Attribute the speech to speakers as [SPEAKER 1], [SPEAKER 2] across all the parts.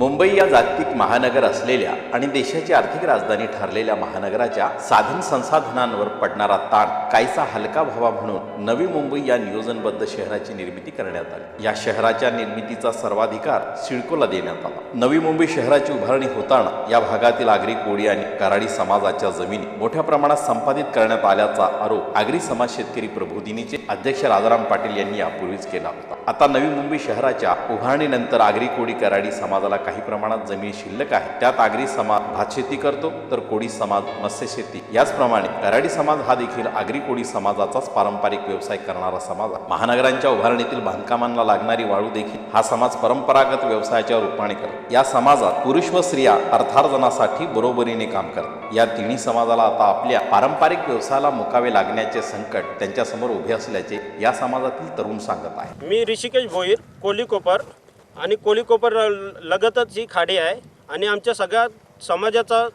[SPEAKER 1] मुंबई या जागतिक महानगर असलेल्या आणि देशाची आर्थिक राजधानी ठरलेल्या महानगराच्या साधन संसाधनांवर पडणारा ताण काहीसा हलका व्हावा म्हणून नवी मुंबई या नियोजनबद्ध शहराची निर्मिती करण्यात आली। या शहराच्या निर्मितीचा सर्वाधिकार सिडकोला देण्यात आला। नवी मुंबई शहराची उभारणी होताना या भागातील आगरी कोळी आणि कराडी समाजाच्या जमिनी मोठ्या प्रमाणात संपादित करण्यात आल्याचा आरोप आगरी समाज शेतकरी प्रबोधिनीचे अध्यक्ष राजाराम पाटील यांनी यापूर्वीच केला होता। आता नवी मुंबई शहराच्या उभारणीनंतर आगरी कोळी कराडी समाजाला काही प्रमाणात जमीन शिल्लक आहे। त्यात आगरी समाज भातशेती करतो तर कोळी समाज मत्स्यशेती। याचप्रमाणे कराडी समाज हा देखील आगरी कोळी समाजाचाच पारंपरिक व्यवसाय करणारा समाज आहे। महानगरांच्या उभारणीतील बांधकामांना लागणारी वाळू देखील हा समाज परंपरागत व्यवसायाच्या रूपाने करतो। या समाजात पुरुष व स्त्रिया अर्थार्जनासाठी बरोबरीने काम करतात। या तिन्ही समाजाला आता आपल्या पारंपरिक व्यवसायाला मुकावे लागण्याचे संकट त्यांच्या समोर उभे असल्याचे या समाजातील तरुण सांगत आहेत।
[SPEAKER 2] मी ऋषिकेश भोईर, कोलीकोपर आणि कोलीकोपर लगतच ही खाडी आहे आणि आमच्या सगळ्या समाजाचा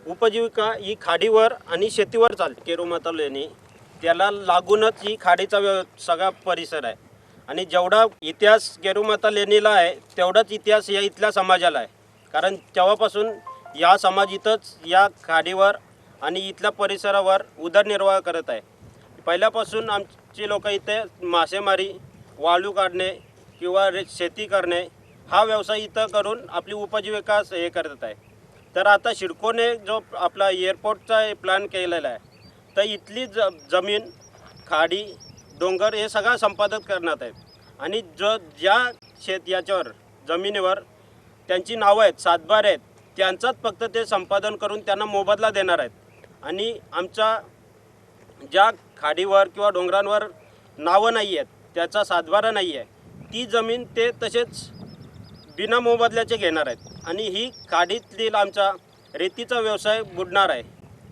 [SPEAKER 2] उपजीविका ही खाडीवर आणि शेतीवर चालते। केरुमाता लेणी त्याला लागूनच ही खाडीचा सगळा परिसर आहे आणि जेवढा इतिहास केरुमाता लेणीला आहे तेवढाच इतिहास या इथल्या समाजाला आहे, कारण तेव्हापासून या समाज इथंच या खाडीवर आणि इथल्या परिसरावर उदरनिर्वाह करत आहे। पहिल्यापासून आमची लोक इथे मासेमारी, वाळू काढणे किंवा शेती करणे हा व्यवसाय इथं करून आपली उपजीविका हे करत आहे। तर आता सिडकोने जो आपला एअरपोर्टचा प्लॅन केलेला आहे तर इथली जमीन, खाडी, डोंगर हे सगळं संपादित करण्यात आहेत आणि ज्या याच्यावर जमिनीवर त्यांची नावं आहेत, सातबार आहेत, त्यांचाच फक्त ते संपादन करून त्यांना मोबदला देणार आहेत आणि आमच्या ज्या खाडीवर किंवा डोंगरांवर नावं नाही आहेत, त्याचा सातबारा नाही आहे, ती जमीन ते तसेच बिना मोबदल्याचे घेणार आहेत आणि ही खाडीतील आमचा रेतीचा व्यवसाय बुडणार आहे,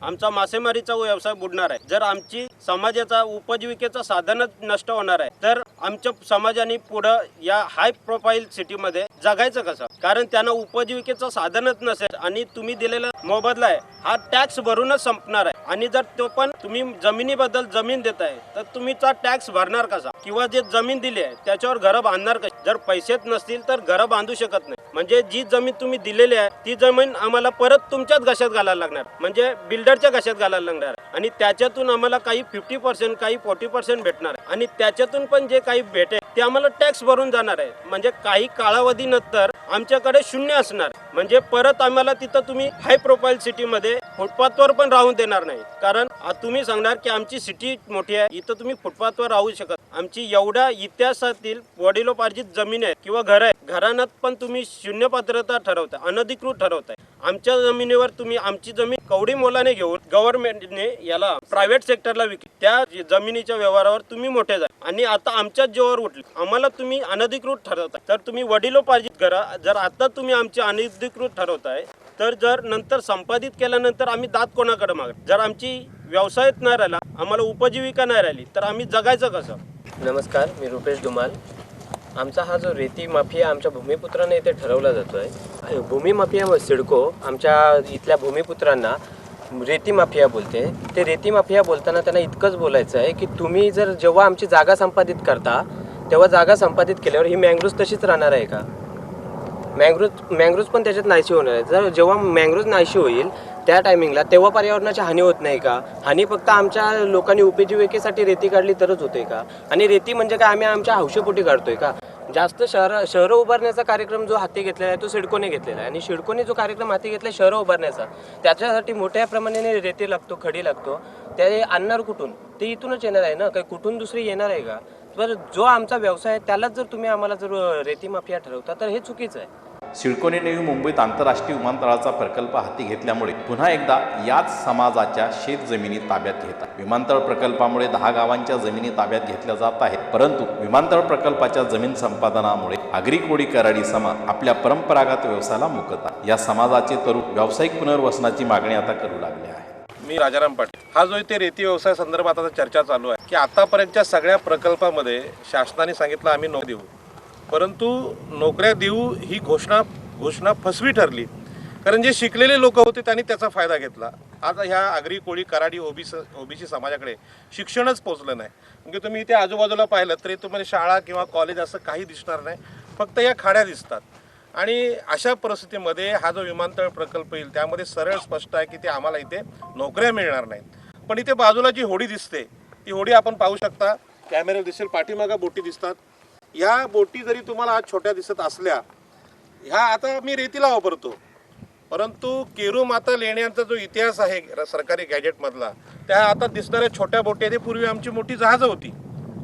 [SPEAKER 2] आमचा मासेमारीचा व्यवसाय बुडणार आहे। जर आमची समाजाचा उपजीविकेचं साधनच नष्ट होणार आहे तर आमच्या समाजाने पुढं या हाय प्रोफाईल सिटीमध्ये जगायचं कसं? कारण त्यांना उपजीविकेचं साधनच नसेल आणि तुम्ही दिलेला मोबदला आहे हा टॅक्स भरूनच संपणार आहे आणि जर तो पण तुम्ही जमिनीबद्दल जमीन देताय तर तुम्हीचा टॅक्स भरणार कसा? किंवा जे जमीन दिली आहे त्याच्यावर घरं बांधणार कशी? जर पैसेच नसतील तर घरं बांधू शकत नाही। म्हणजे जी जमीन तुम्ही दिलेली आहे ती जमीन आम्हाला परत तुमच्याच घशात घालायला लागणार, म्हणजे बिल्डरच्या घशात घालायला लागणार आणि त्याच्यातून आम्हाला काही 50% काही 40% भेटणार आहे आणि त्याच्यातून पण जे काही भेटेल ते आम्हाला टॅक्स भरून जाणार आहे। म्हणजे काही कालावधीनंतर आमच्याकडे शून्य असणार, म्हणजे परत आम्हाला तिथं तुम्ही हाय प्रोफाईल सिटीमध्ये फुटपाथवर पण राहून देणार नाही, कारण तुम्ही सांगणार की आमची सिटी मोठी आहे, इथं तुम्ही फुटपाथवर राहू शकत। आमची एवढ्या इतिहासातील वडिलोपार्जित जमीन आहे किंवा घर आहे, घरांत पण तुम्ही शून्य पात्रता ठरवताय, अनधिकृत ठरवताय। आमच्या जमिनीवर तुम्ही आमची जमीन कवडी मोलाने घेऊन गव्हर्नमेंटने याला प्रायव्हेट सेक्टरला विकली, त्या जमिनीच्या व्यवहारावर तुम्ही मोठे झाले आणि आता आमच्याच जीवावर उठले, आम्हाला तुम्ही अनधिकृत ठरवताय। तर तुम्ही वडिलोपार्जित करा, जर आता तुम्ही आमची अनधिकृत ठरवताय तर जर नंतर संपादित केल्यानंतर आम्ही दात कोणाकडे मागणार? जर आमची व्यवसायच नाही राहिला, आम्हाला उपजीविका नाही राहिली तर आम्ही जगायचं कसं?
[SPEAKER 3] नमस्कार, मी रुपेश धुमाल। आमचा हा जो रेती माफिया आमच्या भूमिपुत्रांना इथे ठरवला जातो आहे, भूमी माफिया सिडको आमच्या इथल्या भूमिपुत्रांना रेती माफिया बोलते। ते रेती माफिया बोलताना त्यांना इतकंच बोलायचं आहे की तुम्ही जर जेव्हा आमची जागा संपादित करता तेव्हा जागा संपादित केल्यावर ही मँग्रोव्ज तशीच राहणार आहे का? मँग्रोव्ज पण त्याच्यात नाहीशी होणार आहे। जर जेव्हा मँग्रोव्ज नाहीशी होईल त्या टायमिंगला तेव्हा पर्यावरणाची हानी होत नाही का? हानी फक्त आमच्या लोकांनी उपजीविकेसाठी रेती काढली तरच होते का? आणि रेती म्हणजे काय आम्ही आमच्या हौशेपोटी काढतोय का? जास्त शहरं उभारण्याचा कार्यक्रम जो हाती घेतलेला आहे तो सिडकोने घेतलेला आहे आणि सिडकोने जो कार्यक्रम हाती घेतला शहरं उभारण्याचा, त्याच्यासाठी मोठ्या प्रमाणाने रेती लागतो, खडी लागतो, ते आणणार कुठून? ते इथूनच येणार आहे ना, काही कुठून दुसरी येणार आहे का? तर जो आमचा व्यवसाय आहे त्यालाच जर तुम्ही आम्हाला जर रेती माफिया ठरवता तर हे चुकीचं आहे।
[SPEAKER 1] सिडकोने नवी मुंबईत आंतरराष्ट्रीय विमानतळाचा प्रकल्प हाती घेतल्यामुळे पुन्हा एकदा याच समाजाच्या शेत जमिनी ताब्यात घेतात। विमानतळ प्रकल्पामुळे 10 गावांच्या जमिनी ताब्यात घेतल्या जात आहेत, परंतु विमानतळ प्रकल्पाच्या जमीन संपादनामुळे आगरी कोळी कराडी समाज आपल्या परंपरागत व्यवसायाला मुकतात। या समाजाचे तरुण व्यावसायिक पुनर्वसनाची मागणी आता करू लागले आहे।
[SPEAKER 4] मी राजाराम पाटील। हा जो इथे रेती व्यवसाय संदर्भात आता चर्चा चालू आहे की आतापर्यंतच्या सगळ्या प्रकल्पामध्ये शासनाने सांगितलं आम्ही नोकरी देऊ, परंतु नोकऱ्या देऊ ही घोषणा फसवी ठरली, कारण जे शिकलेले लोक होते त्यांनी त्याचा फायदा घेतला। आता ह्या आगरी कोळी कराडी ओबीसी समाजाकडे शिक्षणच पोहोचलं नाही। म्हणजे तुम्ही इथे आजूबाजूला पाहिलं तरी तुम्हाला शाळा किंवा कॉलेज असं काही दिसणार नाही, फक्त या खाड्या दिसतात। आणि अशा परिस्थितीमध्ये हा जो विमानतळ प्रकल्प येईल त्यामध्ये सरळ स्पष्ट आहे की ते आम्हाला इथे नोकऱ्या मिळणार नाहीत. पण इथे बाजूला जी होडी दिसते ती होडी आपण पाहू शकता, कॅमेऱ्यावर दिसेल, पाठीमागं बोटी दिसतात. या बोटी जरी तुम्हाला आज छोट्या दिसत असल्या, ह्या आता मी रेतीला वापरतो, परंतु केरू माता लेण्यांचा जो इतिहास आहे सरकारी गॅजेटमधला, त्या आता दिसणाऱ्या छोट्या बोटी आहेत. पूर्वी आमची मोठी जहाजं होती.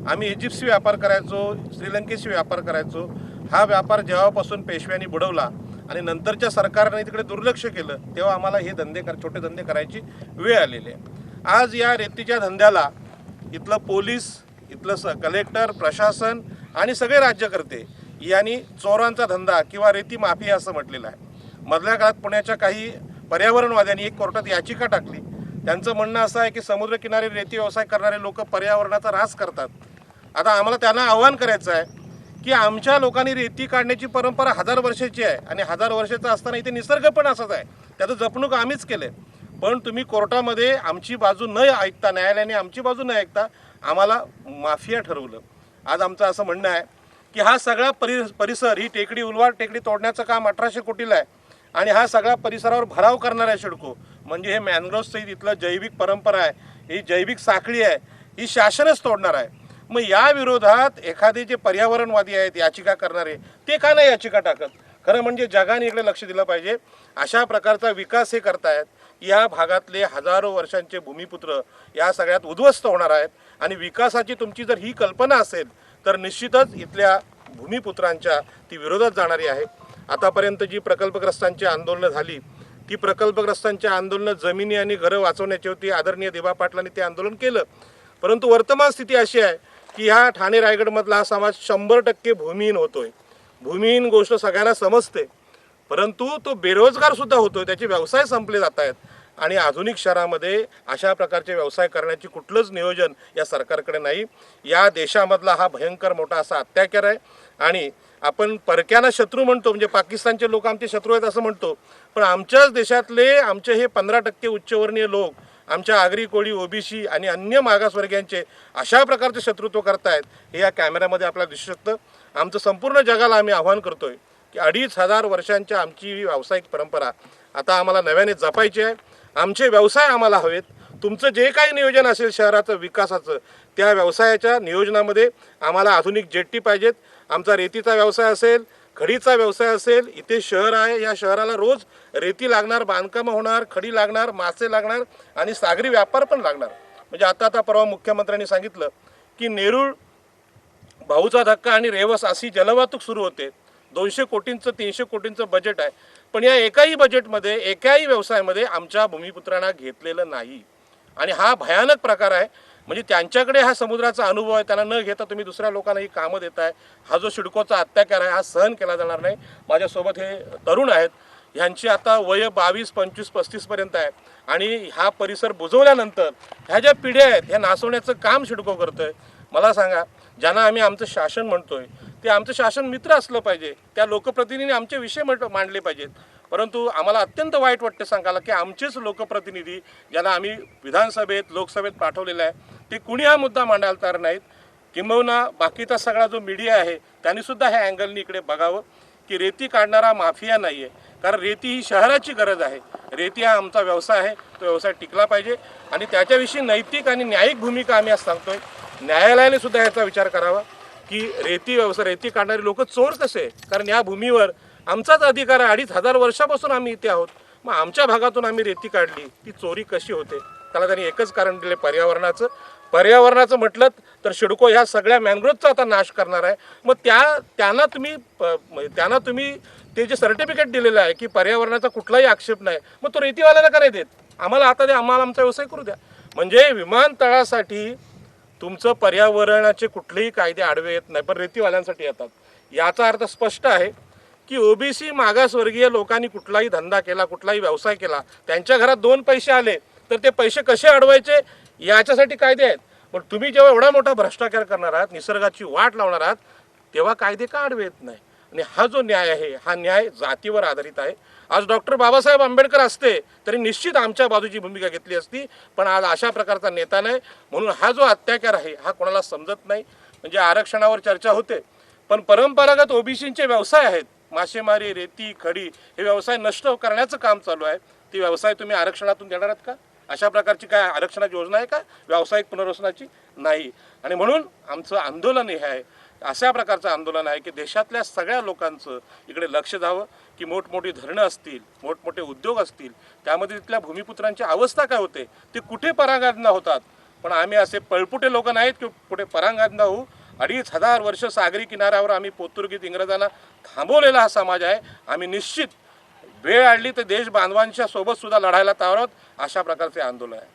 [SPEAKER 4] आम्ही इजिप्तशी व्यापार करायचो, श्रीलंकेशी व्यापार करायचो. हा व्यापार जेव्हापासून पेशव्यांनी बुडवला आणि नंतरच्या सरकारने तिकडे दुर्लक्ष केलं, तेव्हा आम्हाला हे छोटे धंदे करायची वेळ आलेली आहे. आज या रेतीच्या धंद्याला इथलं पोलीस, इथलं कलेक्टर, प्रशासन आणि सगळे राज्यकर्ते यांनी चोरांचा धंदा किंवा रेती माफिया असं म्हटलेलं आहे. मधल्या काळात पुण्याच्या काही पर्यावरणवाद्यांनी एक कोर्टात याचिका टाकली. त्यांचं म्हणणं असं आहे की समुद्रकिनारी रेती व्यवसाय करणारे लोक पर्यावरणाचा ऱ्हास करतात. आता आम्हाला त्यांना आव्हान करायचं आहे की आमच्या लोकांनी रेती काढण्याची परंपरा 1000 वर्षाची आहे आणि 1000 वर्षाचा असताना इथे निसर्ग पण असाच आहे, त्याचं जपणूक आम्हीच केले. पण तुम्ही कोर्टामध्ये आमची बाजू न ऐकता, न्यायालयाने आमची बाजू न ऐकता आम्हाला माफिया ठरवलं. आज आमचं असं म्हणणं आहे की हा सगळा परिसर, ही टेकडी, उलवाड टेकडी तोडण्याचं काम 1800 कोटीला आहे आणि हा सगळा परिसरावर भराव करणार आहे सिडको. म्हणजे हे मॅनग्रोव्ह सहित इथलं जैविक परंपरा आहे, ही जैविक साखळी आहे, ही शासनच तोडणार आहे. मग या विरोधात एखादे जे पर्यावरणवादी आहेत, याचिका करणारे, ते का नाही याचिका टाकत? खरं म्हणजे जगाने इकडे लक्ष दिलं पाहिजे. अशा प्रकारचा विकास हे करतायत, या भागातले हजारो वर्षांचे भूमिपुत्र या सगळ्यात उद्ध्वस्त होणार आहेत. आणि विकासाची तुमची जर ही कल्पना असेल तर निश्चितच इथल्या भूमिपुत्रांच्या ती विरोधात जाणारी आहे. आतापर्यंत जी प्रकल्पग्रस्तांची आंदोलनं झाली, ती प्रकल्पग्रस्तांची आंदोलनं जमिनी आणि घरं वाचवण्याची होती. आदरणीय दिबा पाटलांनी ते आंदोलन केलं. परंतु वर्तमान स्थिती अशी आहे की ह्या ठाणे रायगडमधला हा समाज 100% भूमिहीन होतोय. भूमिहीन गोष्ट सगळ्यांना समजते, परंतु तो बेरोजगार सुद्धा होतोय, त्याचे व्यवसाय संपले जात आहेत. आणि आधुनिक शहरामध्ये अशा प्रकारचे व्यवसाय करण्याची कुठलंच नियोजन या सरकारकडे नाही. या देशामधला हा भयंकर मोठा असा अत्याचार आहे. आणि आपण परक्यांना शत्रू म्हणतो, म्हणजे पाकिस्तानचे लोक आमचे शत्रू आहेत असं म्हणतो, पण आमच्याच देशातले आमचे हे 15% उच्चवर्णीय लोक आमच्या आगरी, कोळी, ओबीसी आणि अन्य मागासवर्गीयांचे अशा प्रकारचे शत्रुत्व करतायत, हे या कॅमेऱ्यामध्ये आपल्याला दिसू शकतं. आमचं संपूर्ण जगाला आम्ही आव्हान करतोय की 2500 वर्षांच्या आमची ही व्यावसायिक परंपरा आता आम्हाला नव्याने जपायची आहे. आमचे व्यवसाय आम्हाला हवेत. तुमचं जे काही नियोजन असेल शहराचं विकासाचं, त्या व्यवसायाच्या नियोजनामध्ये आम्हाला आधुनिक जेट्टी पाहिजेत. आमचा रेतीचा व्यवसाय असेल, खडीचा व्यवसाय असेल, इथे शहर आहे, या शहराला रोज रेती लागणार, बांधकामं होणार, खडी लागणार, मासे लागणार आणि सागरी व्यापार पण लागणार. म्हणजे आता परवा मुख्यमंत्र्यांनी सांगितलं की नेरूळ, भाऊचा धक्का आणि रेवस अशी जलवाहतूक सुरू होते. 200 कोटींचं 300 कोटींचं बजेट आहे, पण या एकाही बजेटमध्ये, एकाही व्यवसायामध्ये आमच्या भूमिपुत्रांना घेतलेलं नाही. आणि हा भयानक प्रकार आहे. म्हणजे त्यांच्याकडे हा समुद्राचा अनुभव आहे, त्यांना न घेता तुम्ही दुसऱ्या लोकांना ही कामं देताय. हा जो सिडकोचा अत्याचार आहे हा सहन केला जाणार नाही. माझ्यासोबत हे तरुण आहेत, ह्यांची आता वय 22, 25, 35 पर्यंत आहे. आणि हा परिसर बुजवल्यानंतर ह्या ज्या पिढ्या आहेत ह्या नासवण्याचं काम सिडको करतोय. मला सांगा, ज्यांना आम्ही आमचं शासन म्हणतोय ते आमचं शासन मित्र असलं पाहिजे, त्या लोकप्रतिनिधींनी आमचे विषय मांडले पाहिजेत. परंतु आम्हाला अत्यंत वाईट वाटतं सांगायला की आमचेच लोकप्रतिनिधी, ज्यांना आम्ही विधानसभेत, लोकसभेत पाठवलेला आहे, ते कुणी हा मुद्दा मांडायला तयार नाहीत. किंबहुना बाकीचा सगळा जो मीडिया आहे त्यांनीसुद्धा ह्या अँगलनी इकडे बघावं की रेती काढणारा माफिया नाही आहे. कारण रेती ही शहराची गरज आहे. रेती हा आमचा व्यवसाय आहे, तो व्यवसाय टिकला पाहिजे. आणि त्याच्याविषयी नैतिक आणि न्यायिक भूमिका आम्ही आज सांगतोय. न्यायालयाने सुद्धा याचा विचार करावा की रेती काढणारे लोक चोर कसे? कारण या भूमीवर आमचाच अधिकार आहे. 2500 वर्षापासून आम्ही इथे आहोत. मग आमच्या भागातून आम्ही रेती काढली, ती चोरी कशी होते? त्याला त्यांनी एकच कारण दिले, पर्यावरणाचं म्हटलं तर सिडको ह्या सगळ्या मॅनग्रोव्हचा आता नाश करणार आहे. मग त्यांना तुम्ही ते जे सर्टिफिकेट दिलेलं आहे की पर्यावरणाचा कुठलाही आक्षेप नाही, मग तो रेतीवाल्याला का नाही देत? आम्हाला आता द्या, आम्हाला आमचा व्यवसाय करू द्या. म्हणजे विमानतळासाठी तुमचं पर्यावरणाचे कुठलेही कायदे आडवे येत नाही, पण रेतीवाल्यांसाठी येतात. याचा अर्थ स्पष्ट आहे की ओबीसी मागासवर्गीय लोकांनी कुठलाही धंदा केला, कुठलाही व्यवसाय केला, त्यांच्या घरात 2 पैसे आले तर ते पैसे कसे अडवायचे याच्यासाठी कायदे आहेत. पण तुम्ही जेव्हा एवढा मोठा भ्रष्टाचार करणार आहात, निसर्गाची वाट लावणार आहात, तेव्हा कायदे का आडवे येत नाही? आणि हा जो न्याय आहे, हा न्याय जातीवर आधारित आहे. आज डॉक्टर बाबासाहेब आंबेडकर असते तरी निश्चित आमच्या बाजूची भूमिका घेतली असती, पण आज अशा प्रकारचा नेता नाही. म्हणून हा जो अत्याचार आहे हा कोणाला समजत नाही. म्हणजे आरक्षणावर चर्चा होते, पण परंपरागत ओबीसींचे व्यवसाय आहेत, मासेमारी, रेती, खडी हे व्यवसाय नष्ट करण्याचं काम चालू आहे. ती व्यवसाय तुम्ही आरक्षणातून देणार आहात का? अशा प्रकारची काय आरक्षणाची योजना आहे का व्यावसायिक पुनर्वसनाची? नाही. आणि म्हणून आमचं आंदोलन हे आहे, अशा प्रकारचं आंदोलन आहे की देशातल्या सगळ्या लोकांचं इकडे लक्ष द्यावं की मोठमोठी धरणं असतील, मोठमोठे उद्योग असतील, त्यामध्ये तिथल्या भूमिपुत्रांची अवस्था काय होते, ते कुठे परांगदा होतात. पण आम्ही असे पळपुटे लोक नाहीत की कुठे परांगदा होऊ. 2500 वर्ष सागरी किनाऱ्यावर आम्ही पोर्तुगीज इंग्रजांना थांबवलेला हा समाज आहे. आम्ही निश्चित वेळ आणली तर देश बांधवांच्या सोबत सुद्धा लढायला तयार आहोत. अशा प्रकारचे आंदोलन आहे.